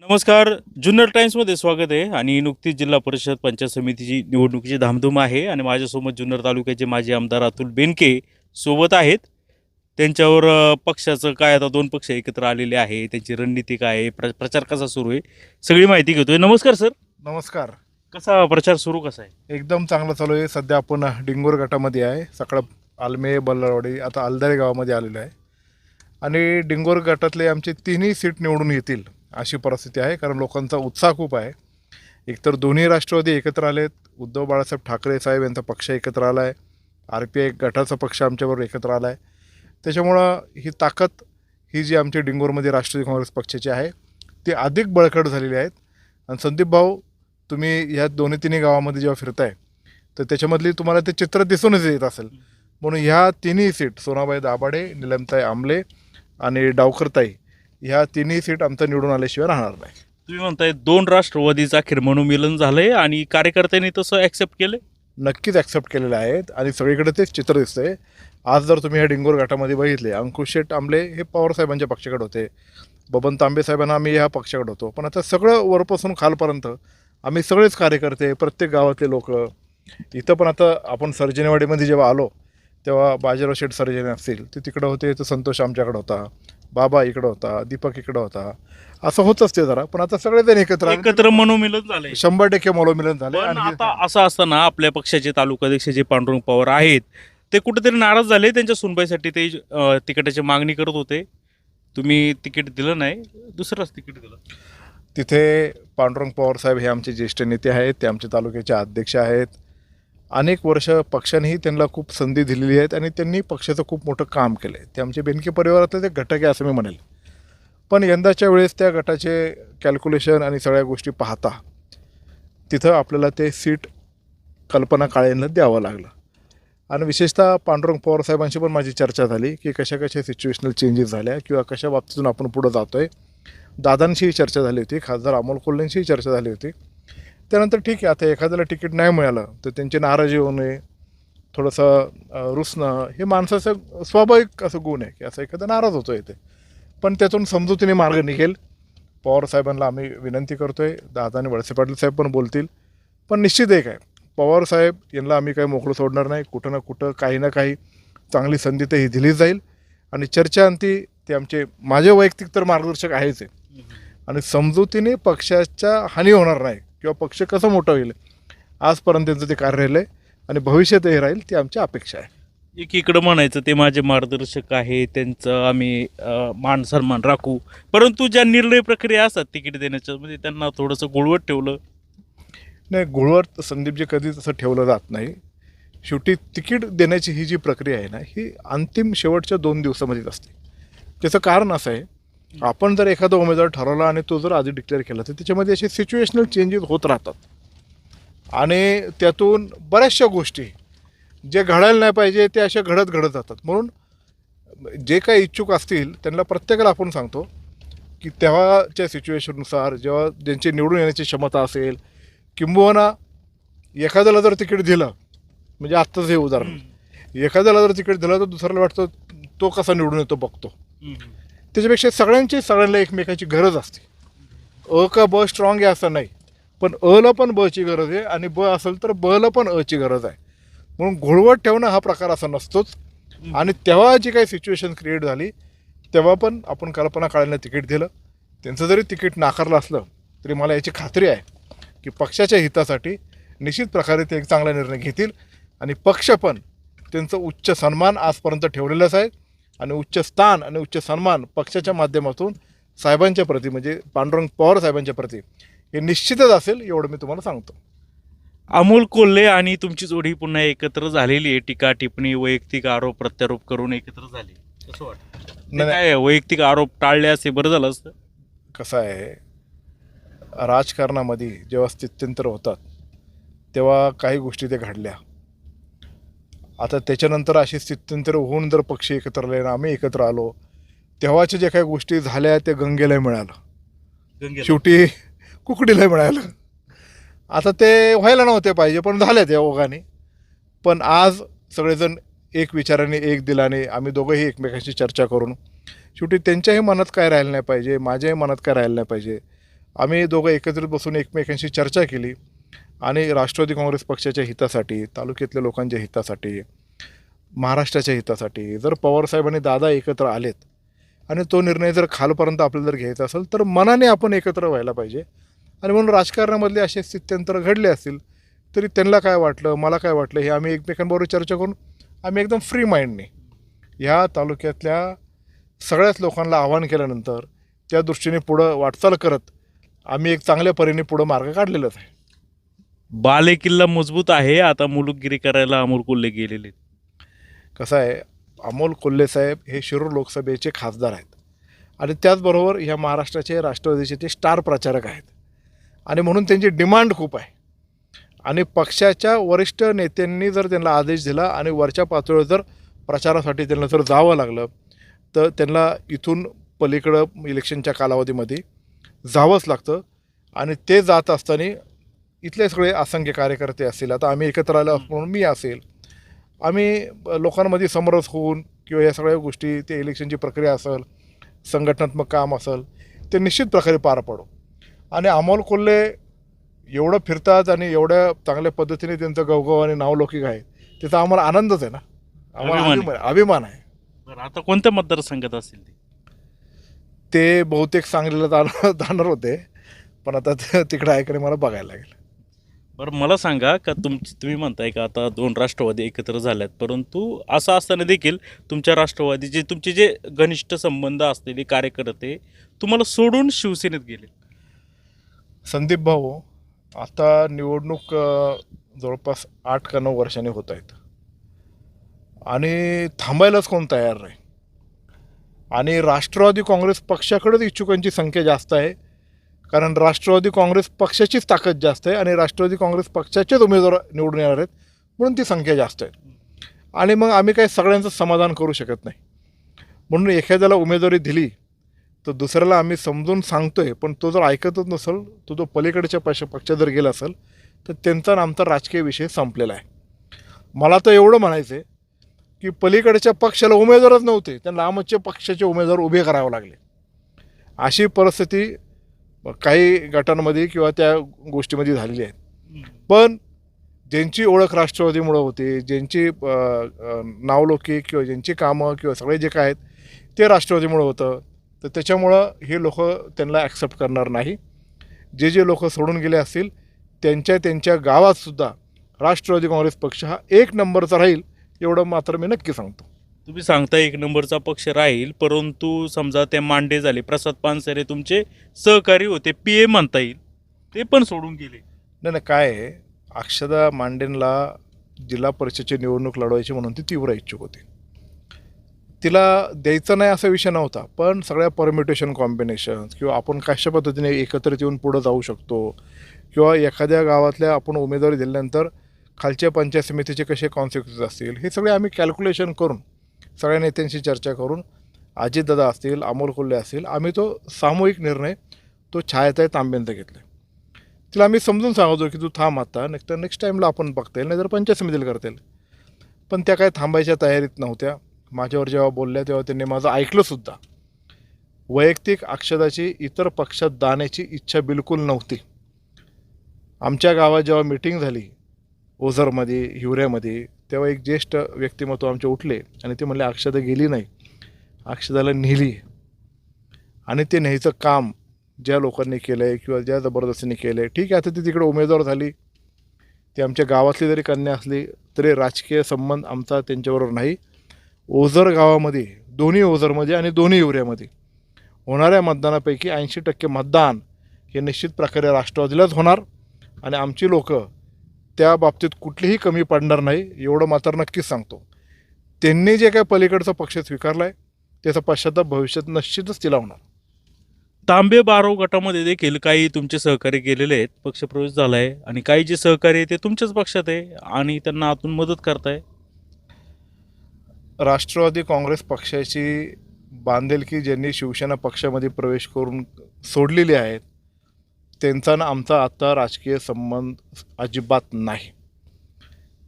नमस्कार. जुन्नर टाइम्समध्ये स्वागत आहे आणि नुकतीच जिल्हा परिषद पंचायत समितीची निवडणुकीची धामधूम आहे आणि माझ्यासोबत जुन्नर तालुक्याचे माजी आमदार अतुल बेनके सोबत आहेत. त्यांच्यावर पक्षाचं काय, आता दोन पक्ष एकत्र आलेले आहे, त्यांची रणनीती काय आहे, प्रचार कसा सुरू आहे, सगळी माहिती घेतोय. नमस्कार सर. नमस्कार. कसा प्रचार सुरू कसा आहे? एकदम चांगलं चालू आहे. सध्या आपण डिंगोर गटामध्ये आहे. सकाळ आलमे, बल्लारवाडी, आता अलदारे गावामध्ये आलेलो आहे आणि डिंगोर गटातले आमचे तिन्ही सीट निवडून येतील अशी परिस्थिती आहे. कारण लोकांचा उत्साह खूप आहे. एकतर दोन्ही राष्ट्रवादी एकत्र आलेत, उद्धव बाळासाहेब ठाकरे साहेब यांचा पक्ष एकत्र आला आहे, RPI गटाचा पक्ष आमच्याबरोबर एकत्र आला आहे. त्याच्यामुळं ही ताकद ही जी आमची डिंगोरमध्ये राष्ट्रवादी काँग्रेस पक्षाची आहे ती अधिक बळकट झालेली आहेत. आणि संदीप भाऊ, तुम्ही ह्या दोन्ही तिन्ही गावामध्ये जेव्हा फिरताय तर त्याच्यामधली तुम्हाला ते चित्र दिसूनच येत असेल. म्हणून ह्या तिन्ही सीट सोनाबाई दाभाडे, निलमताई आमले आणि डावकरताई ह्या तिन्ही सीट आमचं निवडून आल्याशिवाय राहणार नाही. तुम्ही म्हणताय दोन राष्ट्रवादीचं अखेर मनोमिलन झालंय आणि कार्यकर्त्यांनी तसं ॲक्सेप्ट केलं? नक्कीच ॲक्सेप्ट केलेले आहेत आणि सगळीकडे तेच चित्र दिसतंय. आज जर तुम्ही ह्या डिंगोर गटामध्ये बघितले, अंकुश शेठ आंबले हे पवारसाहेबांच्या पक्षाकडे होते, बबन तांबे साहेबांना आम्ही ह्या पक्षाकडे होतो. पण आता सगळं वरपासून खालपर्यंत आम्ही सगळेच कार्यकर्ते, प्रत्येक गावातले लोक इथं पण. आता आपण सर्जनेवाडीमध्ये जेव्हा आलो तेव्हा बाजीराव शेठ सर्जने असतील ते तिकडं होते, तर संतोष आमच्याकडं होता, बाबा इकडं होता, दीपक इकडं होता, असं होतच ते जरा. पण आता सगळेजण एकत्र मनोमिलन झालंय. 100% मनोमिलन झाले. पण आणि आता असं असताना आपल्या पक्षाचे तालुकाध्यक्ष जे पांडुरंग पवार आहेत ते कुठेतरी नाराज झाले. त्यांच्या सुनबाईसाठी ते तिकिटाची मागणी करत होते. तुम्ही तिकीट दिलं नाही, दुसरंच तिकीट दिलं. तिथे पांडुरंग पवार साहेब हे आमचे ज्येष्ठ नेते आहेत, ते आमचे तालुक्याचे अध्यक्ष आहेत. अनेक वर्ष पक्षानेही त्यांना खूप संधी दिलेली आहेत आणि त्यांनी पक्षाचं खूप मोठं काम केलं आहे. ते आमचे बेनके परिवारातले ते घटक आहे असं मी म्हणेल. पण यंदाच्या वेळेस त्या गटाचे कॅल्क्युलेशन आणि सगळ्या गोष्टी पाहता तिथं आपल्याला ते सीट कल्पना काळेंना द्यावं लागलं. आणि विशेषतः पांडुरंग पवार साहेबांशी पण माझी चर्चा झाली की कशा कशा सिच्युएशनल चेंजेस झाल्या किंवा कशा बाबतीतून आपण पुढं जातो आहे. दादांशीही चर्चा झाली होती, खासदार अमोल कोल्हेंशीही चर्चा झाली होती. त्यानंतर ठीक आहे, आता एखाद्याला तिकीट नाही मिळालं तर त्यांची नाराजी होणे, थोडंसं रुसणं हे माणसाचं स्वाभाविक असं गुण आहे की असं एखादा नाराज होतो आहे ते. पण त्यातून समजुतीने मार्ग निघेल. पवारसाहेबांना आम्ही विनंती करतो आहे, दादा आणि वळसे पाटील साहेब पण बोलतील. पण निश्चित एक आहे, पवारसाहेब यांना आम्ही काही मोकळं सोडणार नाही. कुठं ना कुठं काही ना काही चांगली संधी तर ही दिलीच जाईल. आणि चर्चांती ते आमचे माझे वैयक्तिक तर मार्गदर्शक आहेच आहे. आणि समजुतीने पक्षाच्या हानी होणार नाही किंवा पक्ष कसं मोठं होईल आजपर्यंत त्यांचं ते कार्य राहिलं आहे आणि भविष्यातही राहील, ती आमची अपेक्षा आहे. एकीकडं म्हणायचं ते माझे मार्गदर्शक आहे, त्यांचं आम्ही मान सन्मान राखू, परंतु ज्या निर्णय प्रक्रिया असतात तिकीट देण्याच्या म्हणजे त्यांना थोडंसं गुळवट ठेवलं नाही. गुळवट संदीपजी कधीच असं ठेवलं जात नाही. शेवटी तिकीट देण्याची ही जी प्रक्रिया आहे ना, ही अंतिम शेवटच्या 2 दिवसामध्येच असते. त्याचं कारण असं आहे, आपण जर एखादा उमेदवार ठरवला आणि तो जर आधी डिक्लेअर केला तर त्याच्यामध्ये असे सिच्युएशनल चेंजेस होत राहतात आणि त्यातून बऱ्याचशा गोष्टी जे घडायला नाही पाहिजे ते अशा घडत जातात. म्हणून जे काही इच्छुक असतील त्यांना प्रत्येकाला आपण सांगतो की तेव्हाच्या सिच्युएशननुसार जेव्हा ज्यांची निवडून येण्याची क्षमता असेल, किंबहुना एखाद्याला जर तिकीट दिलं, म्हणजे आत्ताच हे उदाहरण, एखाद्याला जर तिकीट दिलं तर दुसऱ्याला वाटतं तो कसा निवडून येतो बघतो. त्याच्यापेक्षा सगळ्यांना एकमेकाची गरज असते. अ का ब स्ट्रॉंग आहे असं नाही, पण अला पण बची गरज आहे आणि ब असेल तर बला पण अची गरज आहे. म्हणून घोळवट ठेवणं हा प्रकार असा नसतोच. आणि तेव्हा जी काही सिच्युएशन क्रिएट झाली तेव्हा पण आपण कल्पना काळेंना तिकीट दिलं. त्यांचं जरी तिकीट नाकारलं असलं तरी मला याची खात्री आहे की पक्षाच्या हितासाठी निश्चित प्रकारे ते एक चांगला निर्णय घेतील आणि पक्ष पण त्यांचं उच्च सन्मान आजपर्यंत ठेवलेलंच आहे आणि उच्च स्थान आणि उच्च सन्मान पक्षाच्या माध्यमातून साहेबांच्या प्रती म्हणजे पांडुरंग पवार साहेबांच्या प्रती हे निश्चितच असेल, एवढं मी तुम्हाला सांगतो. अमोल कोल्हे आणि तुमची जोडी पुन्हा एकत्र झालेली आहे. टीका टिप्पणी, वैयक्तिक आरोप प्रत्यारोप करून एकत्र झाले, कसं वाटतं? काय वैयक्तिक आरोप टाळले असे बरं झालं असतं. कसं आहे, राजकारणामध्ये जेव्हा स्थित्यंतर होतात तेव्हा काही गोष्टी ते घडल्या. आता त्याच्यानंतर अशी स्थित्यंतर होऊन जर पक्ष एकत्र आले ना, आम्ही एकत्र आलो, तेव्हाच्या ज्या काही गोष्टी झाल्या ते गंगेला मिळालं, शेवटी कुकडीला मिळालं. आता ते व्हायला नव्हते पाहिजे पण झाले त्या ओघाने. पण आज सगळेजण एक विचाराने, एक दिलाने, आम्ही दोघंही एकमेकांशी चर्चा करून शेवटी त्यांच्याही मनात काय राहिलं नाही पाहिजे, माझ्याही मनात काय राहिलं नाही पाहिजे आम्ही दोघं एकत्रित बसून एकमेकांशी चर्चा केली आणि राष्ट्रवादी काँग्रेस पक्षाच्या हितासाठी, तालुक्यातल्या लोकांच्या हितासाठी, महाराष्ट्राच्या हितासाठी जर पवारसाहेब आणि दादा एकत्र आलेत आणि तो निर्णय जर खालपर्यंत आपल्याला जर घ्यायचा असेल तर मनाने आपण एकत्र व्हायला पाहिजे. आणि म्हणून राजकारणामधले असे स्थित्यंतर घडले असतील तरी त्यांना काय वाटलं, मला काय वाटलं, हे आम्ही एकमेकांबरोबर चर्चा करून आम्ही एकदम फ्री माइंडने ह्या तालुक्यातल्या सगळ्याच लोकांना आवाहन केल्यानंतर त्या दृष्टीने पुढं वाटचाल करत आम्ही एक चांगल्या परीने पुढं मार्ग काढलेलाच आहे. बालेकिल्ला मजबूत आहे, आता मुलुकगिरी करायला अमोल कोल्हे गेलेले. कसं आहे, अमोल कोल्हे साहेब हे शिरूर लोकसभेचे खासदार आहेत आणि त्याचबरोबर ह्या महाराष्ट्राचे राष्ट्रवादीचे ते स्टार प्रचारक आहेत आणि म्हणून त्यांची डिमांड खूप आहे. आणि पक्षाच्या वरिष्ठ नेत्यांनी जर त्यांना आदेश दिला आणि वरच्या पातळीवर जर प्रचारासाठी त्यांना जर जावं लागलं तर त्यांना इथून पलीकडं इलेक्शनच्या कालावधीमध्ये जावंच लागतं. आणि ते जात असताना इथले सगळे असंख्य कार्यकर्ते असतील, आता आम्ही एकत्र आलो म्हणून मी असेल, आम्ही लोकांमध्ये समरस होऊन किंवा या सगळ्या गोष्टी, ते इलेक्शनची प्रक्रिया असेल, संघटनात्मक काम असेल, ते निश्चित प्रकारे पार पाडू. आणि अमोल कोल्हे एवढं फिरतात आणि एवढ्या चांगल्या पद्धतीने त्यांचं गवगव आणि नावलौकिक आहे, त्याचा आम्हाला आनंदच आहे ना, आम्हाला अभिमान आहे. बरं, आता कोणत्या मतदारसंघात असतील ते बहुतेक सांगलीला जाणार होते, पण आता तिकडे ऐकणे मला बघायला लागेल. बरं, मला सांगा का तुम्ही म्हणताय का आता दोन राष्ट्रवादी एकत्र झाल्यात, परंतु असं असताना देखील तुमच्या राष्ट्रवादीचे तुमचे जे घनिष्ठ संबंध असलेले कार्यकर्ते तुम्हाला सोडून शिवसेनेत गेले. संदीप भाऊ, आता निवडणूक जवळपास 8 का 9 वर्षांनी होत आहेत आणि थांबायलाच कोण तयार नाही. आणि राष्ट्रवादी काँग्रेस पक्षाकडेच इच्छुकांची संख्या जास्त आहे, कारण राष्ट्रवादी काँग्रेस पक्षाचीच ताकद जास्त आहे आणि राष्ट्रवादी काँग्रेस पक्षाचेच उमेदवार निवडून येणार आहेत म्हणून ती संख्या जास्त आहे. आणि मग आम्ही काही सगळ्यांचं समाधान करू शकत नाही, म्हणून एखाद्याला उमेदवारी दिली तर दुसऱ्याला आम्ही समजून सांगतोय, पण तो जर ऐकतच नसेल, तो पलीकडच्या पक्षात जर गेला असेल तर त्यांचा आणि आमचा राजकीय विषय संपलेला आहे. मला तर एवढं म्हणायचं आहे की पलीकडच्या पक्षाला उमेदवारच नव्हते, त्यांना लांबच्या पक्षाचे उमेदवार उभे करावे लागले. अशी परिस्थिती काही गटांमध्ये किंवा त्या गोष्टीमध्ये झालेली आहे. पण ज्यांची ओळख राष्ट्रवादीमुळं होती, ज्यांची नावलौकिक किंवा ज्यांची कामं किंवा सगळे जे काय आहेत ते राष्ट्रवादीमुळं होतं, तर त्याच्यामुळं हे लोक त्यांना ॲक्सेप्ट करणार नाही. जे लोक सोडून गेले असतील त्यांच्या गावातसुद्धा राष्ट्रवादी काँग्रेस पक्ष हा 1 नंबरचा राहील, एवढं मात्र मी नक्की सांगतो. तुम्ही सांगता 1 नंबरचा पक्ष राहील, परंतु समजा ते मांडे झाले, प्रसाद पानसरे तुमचे सहकारी होते, PA म्हणता येईल, ते पण सोडून गेले. नाही, काय आहे, अक्षदा मांडेंना जिल्हा परिषदेची निवडणूक लढवायची म्हणून ती तीव्र इच्छुक होती. तिला द्यायचं नाही असा विषय नव्हता, पण सगळ्या परम्युटेशन कॉम्बिनेशन्स किंवा आपण कशा पद्धतीने एकत्रित येऊन पुढं जाऊ शकतो किंवा एखाद्या गावातल्या आपण उमेदवारी दिल्यानंतर खालच्या पंचायत समितीचे कसे कॉन्सिक्वेन्सेस असतील, हे सगळे आम्ही कॅल्क्युलेशन करून सगळ्या नेत्यांशी चर्चा करून, अजितदादा असतील, अमोल कोल्हे असतील, आम्ही तो सामूहिक निर्णय तो छायाताई तांबेंचा घेतला. तिला आम्ही समजून सांगतो की तू थांब आता, नेक्स्ट टाईमला आपण बघता येईल, नाही जर पंचायत समितीला करता येईल. पण त्या काय थांबायच्या तयारीत नव्हत्या. माझ्यावर जेव्हा बोलल्या तेव्हा त्यांनी माझं ऐकलंसुद्धा. वैयक्तिक अक्षदाची इतर पक्षात जाण्याची इच्छा बिलकुल नव्हती. आमच्या गावात जेव्हा मीटिंग झाली ओझरमध्ये, हिवऱ्यामध्ये, तेव्हा एक ज्येष्ठ व्यक्तिमत्व आमचे उठले आणि ते म्हणले अक्षदा गेली नाही, अक्षदाला नेली. आणि ते न्यायचं काम ज्या लोकांनी केलं आहे किंवा ज्या जबरदस्तीने केलं आहे, ठीक आहे, आता ती तिकडे उमेदवार झाली, ती आमच्या गावातली जरी कन्या असली तरी राजकीय संबंध आमचा त्यांच्याबरोबर नाही. ओझर गावामध्ये, दोन्ही ओझरमध्ये आणि दोन्ही हिवऱ्यामध्ये होणाऱ्या मतदानापैकी 80% मतदान हे निश्चित प्रकारे राष्ट्रवादीलाच होणार आणि आमची लोक त्या बाबतीत कुठलीही कमी पडणार नाही, एवढं मात्र नक्कीच सांगतो. त्यांनी जे काय पलीकडचा पक्ष स्वीकारला आहे त्याचा पश्चाताप भविष्यात निश्चितच तिला होणार. तांबे बारो गटामध्ये देखील काही तुमचे सहकारी गेलेले आहेत, पक्षप्रवेश झाला आहे, आणि काही जे सहकारी आहे ते तुमच्याच पक्षात आहे आणि त्यांना आतून मदत करताय. राष्ट्रवादी काँग्रेस पक्षाची बांधिलकी ज्यांनी शिवसेना पक्षामध्ये प्रवेश करून सोडलेली आहेत त्यांचा ना आमचा आता राजकीय संबंध अजिबात नाही.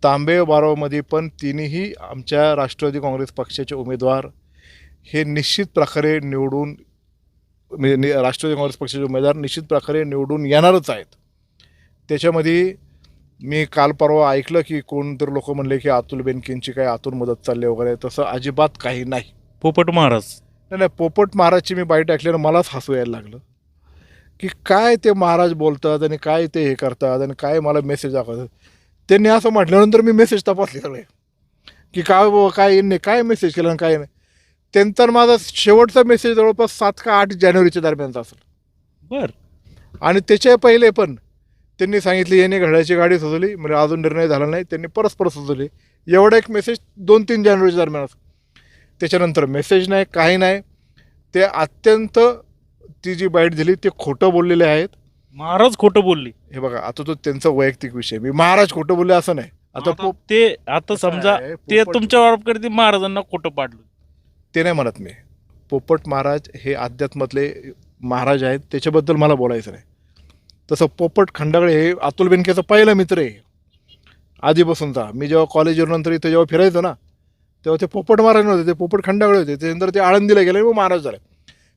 तांबे बारोमध्ये पण तिन्ही आमच्या राष्ट्रवादी काँग्रेस पक्षाचे उमेदवार हे निश्चित प्रकारे निवडून राष्ट्रवादी काँग्रेस पक्षाचे उमेदवार निश्चित प्रकारे निवडून येणारच आहेत. त्याच्यामध्ये मी काल परवा ऐकलं की कोणतरी लोक म्हणले की अतुल बेनकेंची काय आतून मदत चालली वगैरे. तसं अजिबात काही नाही. पोपट महाराज नाही, पोपट महाराजची मी बाईट ऐकल्यानं मलाच हसू यायला लागलं की काय ते महाराज बोलतात आणि काय ते हे करतात आणि काय मला मेसेज दाखवतात. त्यांनी असं म्हटल्यानंतर मी मेसेज तपासले सगळे की काय यांनी काय मेसेज केलं आणि काय नाही. त्यांचा माझा शेवटचा मेसेज जवळपास 7 का 8 जानेवारीच्या दरम्यानचा असेल. बर. आणि त्याच्या पहिले पण त्यांनी सांगितले याने घड्याची गाडी सुचवली, म्हणजे अजून निर्णय झाला नाही, त्यांनी परस्पर सुचवली. एवढा एक मेसेज 2-3 जानेवारीच्या दरम्यान असेल. त्याच्यानंतर मेसेज नाही, काही नाही. ते अत्यंत ती जी बाईट दिली ते खोटं बोललेले आहेत. महाराज खोटं बोलली. हे बघा, आता तो त्यांचा वैयक्तिक विषय. मी महाराज खोटं बोलले असं नाही. आता ते आता समजा आहे, ते पोपट- तुमच्या आरोप करते महाराजांना खोटं पाडलं. ते नाही म्हणत मी. पोपट महाराज हे अध्यात्मातले महाराज आहेत, त्याच्याबद्दल मला बोलायचं नाही. तसं पोपट खंडागळे हे अतुल बेनकेचा पहिला मित्र आहे आधीपासूनचा. मी जेव्हा कॉलेजवरनंतर इथं जेव्हा फिरायचो ना, तेव्हा ते पोपट महाराज नव्हते, ते पोपट खंडागळे होते. त्यानंतर ते आळंदीला गेले व महाराज झाले.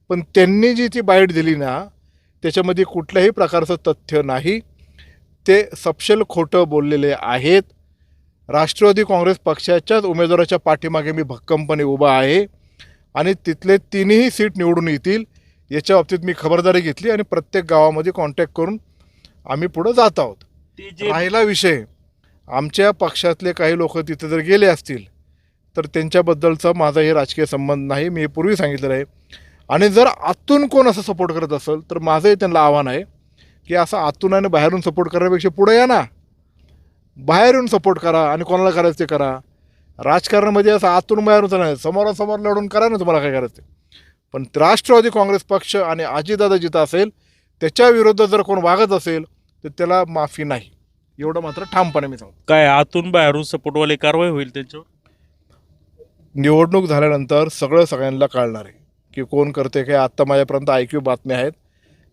पण त्यांनी जी ती बाईट दिली ना, त्याच्यामध्ये कुठल्याही प्रकारचं तथ्य नाही. ते सपशेल खोटं बोललेले आहेत. राष्ट्रवादी काँग्रेस पक्षाच्याच उमेदवाराच्या पाठीमागे मी भक्कमपणे उभा आहे आणि तिथले 3ही सीट निवडून येतील याच्या बाबतीत मी खबरदारी घेतली आणि प्रत्येक गावामध्ये कॉन्टॅक्ट करून आम्ही पुढं जात आहोत. ते जे राहिला विषय, आमच्या पक्षातले काही लोक तिथे जर गेले असतील तर त्यांच्याबद्दलचा माझा हे राजकीय संबंध नाही. मी हे पूर्वी सांगितलेलं आहे. आणि जर आतून कोण असं सपोर्ट करत असेल तर माझंही त्यांना आव्हान आहे की असं आतून आणि बाहेरून सपोर्ट करण्यापेक्षा पुढे या ना, बाहेर येऊन सपोर्ट करा आणि कोणाला करायचं ते करा. राजकारणामध्ये असं आतून बाहेरून नाही, समोरासमोर लढून करा ना तुम्हाला काय करायचं. पण राष्ट्रवादी काँग्रेस पक्ष आणि अजितदादा जिथं असेल त्याच्या विरोधात जर कोण वागत असेल तर त्याला माफी नाही, एवढं मात्र ठामपणे मी सांगतो. काय आतून बाहेरून सपोर्टवाले कारवाई होईल त्यांच्यावर? निवडणूक झाल्यानंतर सगळ्यांना कळणार आहे की कोण करते काय. आत्ता माझ्यापर्यंत ऐक्यू बातम्या आहेत.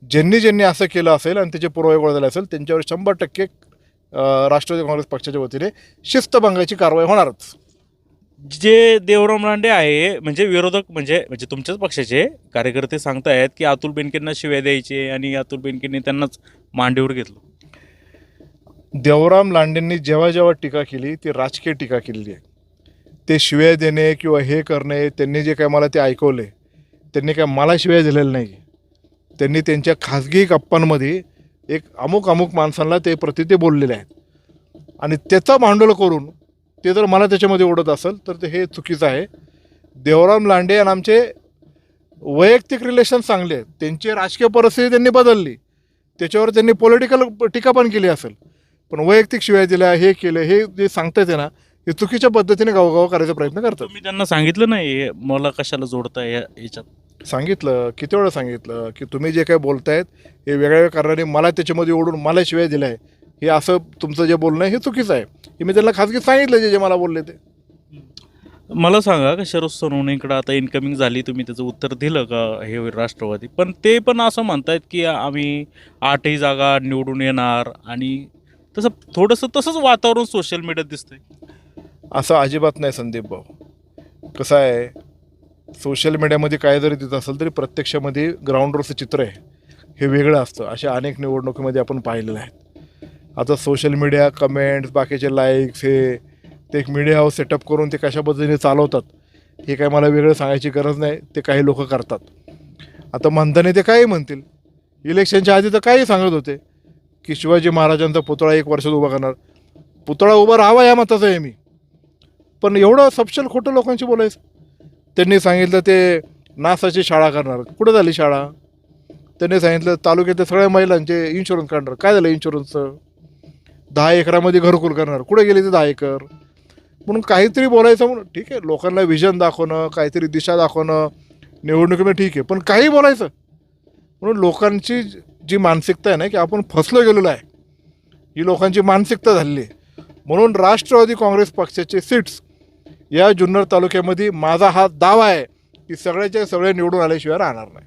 ज्यांनी असं केलं असेल आणि त्याचे पुरावे गोळा झाले असेल त्यांच्यावर 100% राष्ट्रवादी काँग्रेस पक्षाच्या वतीने शिस्तभंगाची कारवाई होणारच. जे देवराम लांडे आहे म्हणजे विरोधक म्हणजे तुमच्याच पक्षाचे कार्यकर्ते सांगतायत की अतुल बेनकेंना शिव्या द्यायचे आणि अतुल बेनकेंनी त्यांनाच मांडीवर घेतलं. देवराम लांडेंनी जेव्हा टीका केली ती राजकीय टीका केलेली आहे. ते शिव्या देणे किंवा हे करणे, त्यांनी जे काय मला ते ऐकवले, त्यांनी काय मला शिव्या दिलेल्या नाही. त्यांनी त्यांच्या खाजगी गप्पांमध्ये एक अमुक माणसांना ते बोललेले आहेत आणि त्याचा भांडवल करून ते जर मला त्याच्यामध्ये ओढत असेल तर ते हे चुकीचं आहे. देवराम लांडे आणि आमचे वैयक्तिक रिलेशन चांगले आहेत. त्यांची राजकीय परिस्थिती त्यांनी बदलली, त्याच्यावर त्यांनी पॉलिटिकल टीका पण केली असेल. पण वैयक्तिक शिव्या दिल्या, हे केलं, हे जे सांगतायत ना, हे चुकीच्या पद्धतीने गावगाव करायचा प्रयत्न करतात. तुम्ही त्यांना सांगितलं नाही मला कशाला जोडताय याच्यात? सांगितलं, किती वेळा सांगितलं की तुम्ही जे काय बोलतायत हे वेगळ्या कारणाने मला त्याच्यामध्ये ओढून मला शिवाय दिल्या आहे, हे असं तुमचं जे बोलणं आहे हे चुकीचं आहे. हे मी त्यांना खाजगी सांगितलं जे मला बोलले ते. मला सांगा का शरद सोनवणेकडं आता इन्कमिंग झाली, तुम्ही त्याचं उत्तर दिलं का हे होईल राष्ट्रवादी? पण ते पण असं म्हणतायत की आम्ही 8ही जागा निवडून येणार आणि तसं थोडंसं तसंच वातावरण सोशल मीडियात दिसतंय. असं अजिबात नाही संदीप भाऊ. कसं आहे, सोशल मीडियामध्ये काय जरी तिथं असेल तरी प्रत्यक्षामध्ये ग्राउंडवरचं चित्र आहे हे वेगळं असतं. अशा अनेक निवडणुकीमध्ये आपण पाहिलेलं आहे. आता सोशल मीडिया कमेंट्स, बाकीचे लाईक्स, हे ते एक मीडिया हाऊस सेटअप करून ते कशा पद्धतीने चालवतात हे काय मला वेगळं सांगायची गरज नाही. ते काही लोक करतात. आता म्हणताना ते काही म्हणतील. इलेक्शनच्या आधी तर काही सांगत होते की शिवाजी महाराजांचा पुतळा 1 वर्षात उभा करणार. पुतळा उभा राहावा या मताचं आहे मी. पण एवढं सपशेल खोटं लोकांशी बोलायचं. त्यांनी सांगितलं ते नासाची शाळा करणार. कुठं झाली शाळा? त्यांनी सांगितलं तालुक्यातल्या सगळ्या महिलांचे इन्शुरन्स काढणार. काय झालं इन्शुरन्सचं? 10 एकरामध्ये घरकुल करणार. कुठे गेले ते 10 एकर? म्हणून काहीतरी बोलायचं म्हणून ठीक आहे, लोकांना विजन दाखवणं, काहीतरी दिशा दाखवणं निवडणुकीमध्ये ठीक आहे, पण काही बोलायचं. म्हणून लोकांची जी मानसिकता आहे ना की आपण फसलो गेलेलो आहे, ही लोकांची मानसिकता झालेली आहे. म्हणून राष्ट्रवादी काँग्रेस पक्षाचे सीट्स या जुन्नर तालुक्यामध्ये माझा हा दावा आहे की सगळ्याचे सगळे निवडून आल्याशिवाय राहणार नाही.